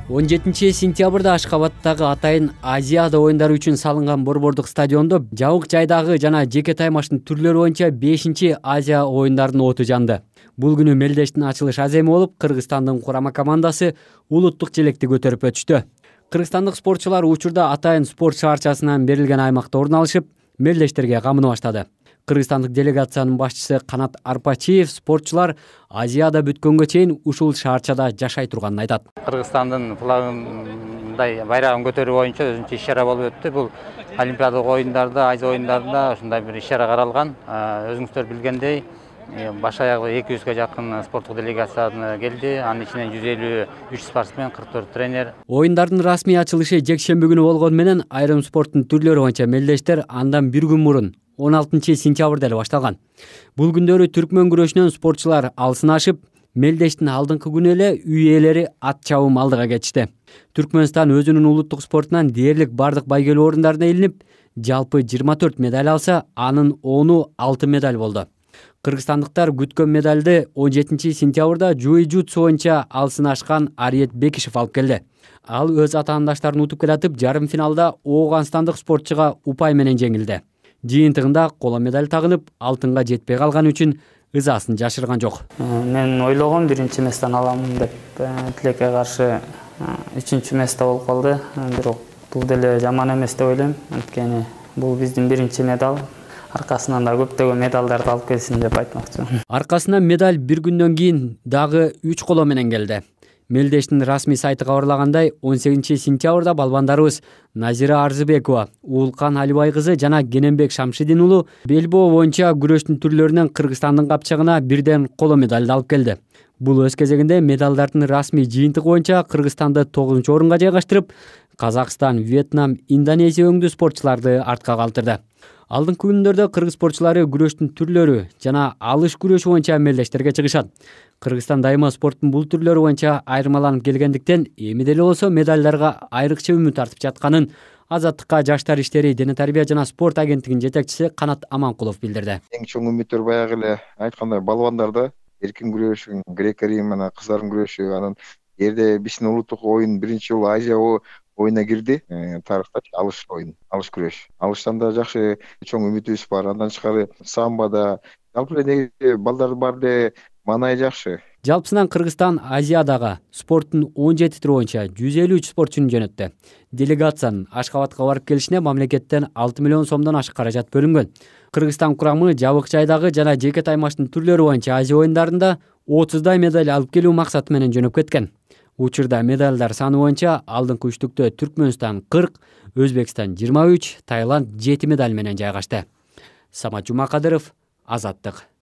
17-сентябрда Ашхабадтагы Атайын Азиада оюндары үчүн салынган борбордук стадиондо жабык жайдагы жана жеке таймаштын түрлөрү боюнча 5-Азия оюндарынын оту жанды. Бул күнү мелдештин ачылыш аземи болуп, Кыргызстандын курама командасы улуттук желекти көтөрүп өтүштү. Кыргызстандык спортчулар учурда Атайын спорт шаарчасынан берилген аймакта орун алышып, мелдештерге камына баштады. Кыргызстандык делегациянын башчысы Канат Арпачиев спортчулар Азияда бүткөнгө чейин ушул шаарчада жашай турганын айтат. Кыргызстандын флагындай байрагын көтөрүү боюнча өзүнчө иш-чара болуп өттү. Бул Олимпиадалык оюндарда, Азия оюндарында ушундай бир иш-чара каралган. Өзүңүздөр билгендей, баш аягы 200га жакын спорттук делегация келди. Анын ичинен 153 спортсмен, 44 тренер. Оюндардын расмий ачылышы жекшемби күнү болгону менен айрым спорттун түрлөрү боюнча мелдештер андан бир күн мурун 16-сентябрда эле башталган. Бул күндөрү түркмөн күрөшүнөн спортчулар алсын ашып, мелдештин алдыңкы күнү эле үй ээлери ат чабым алдыга кетишти. Түркмөнстан өзүнүн улуттук спортунан дээрлик бардык байгелүү орундарына илинип, жалпы 24 медаль алса, анын 10-у алтын медаль болду. Кыргызстандыктар күткөн медалды 17-сентябрда жуи-джутсу боюнча алсын ашкан Ариет Бекишев алып келди. Ал өз атаандаштарын утуп келатып, жарым финалда Ооганстандык спортчуга упай менен жеңилди. Жыйынтыгында коло медаль тагынып, алтынга жетпей калган үчүн ызасын жашырган жок. Мен ойлогом биринчи месттен аламын деп, тилекке каршы 3-месте болуп калды. Бирок бул деле жаман эмес деп ойлойм. Анткени бул биздин биринчи медаль. Аркасынан да көптөгөн медалдарды алып келсин деп айтмакчымын. Аркасынан медаль бир күндөн кийин дагы 3 коло менен келди. Мелдештин расмий сайты кабарлагандай, 18-сентябрда балбандарыбыз Назира Арзыбекова, Уулкан Алибай кызы жана Кененбек Шамшидин уулу белбоо боюнча күрөштүн түрлөрүнөн Кыргызстандын капчыгына бирден коло медальды алып келди. Бул өз кезегинде медалдардын расмий жыйынтыгы боюнча Кыргызстанды 9-орунга жайгаштырып, Казакстан, Вьетнам, Индонезия өңдүү спортчуларды артка калтырды. Алдыңкы күндөрдө кыргыз спортчулары күрөштүн түрлөрү жана алыш күрөшү боюнча мелдештерге чыгышат. Кыргызстан дайыма спорттун бул түрлөрү боюнча айырмаланып келгендиктен, эми деле болсо медальдарга айрыкча үмүт артып жатканын Азаттыкка жаштар иштери, дене тарбия жана спорт агенттигинин жетекчиси Канат Аманкулов билдирди. Эң чоң үмүттөр баягы эле айткандай балбандарда эркин күрөш, грек-рим менен кыздардын күрөшү, анан жерде биздин улуттук оюн биринчи жолу Азия оюна кирди. Тарыхта алыш оюн, алыш күрөш. Алыштан да жакшы чоң үмүтүбүз бар. Андан тышкары самбода жалпы эле балдар бар де маанай жакшы. Жалпысынан Кыргызстан Азиядагы спорттун 17 түрү боюнча 153 спортчуну жөнөттү. Делегациянын Ашхабадка барып келишине мамлекеттен 6 миллион сомдон ашык каражат бөлүнгөн. Кыргызстан курамы жабык жайдагы жана жеке таймаштын түрлөрү боюнча Азия оюндарында 30 медаль алып келүү максаты менен жөнөп кеткен. Учурда медальдар саны боюнча алдыңкы үчтүктө Түркмөнстан 40, Өзбекстан 23, Таиланд 7 медаль менен жайгашты. Самат Жумакадыров, Азаттык.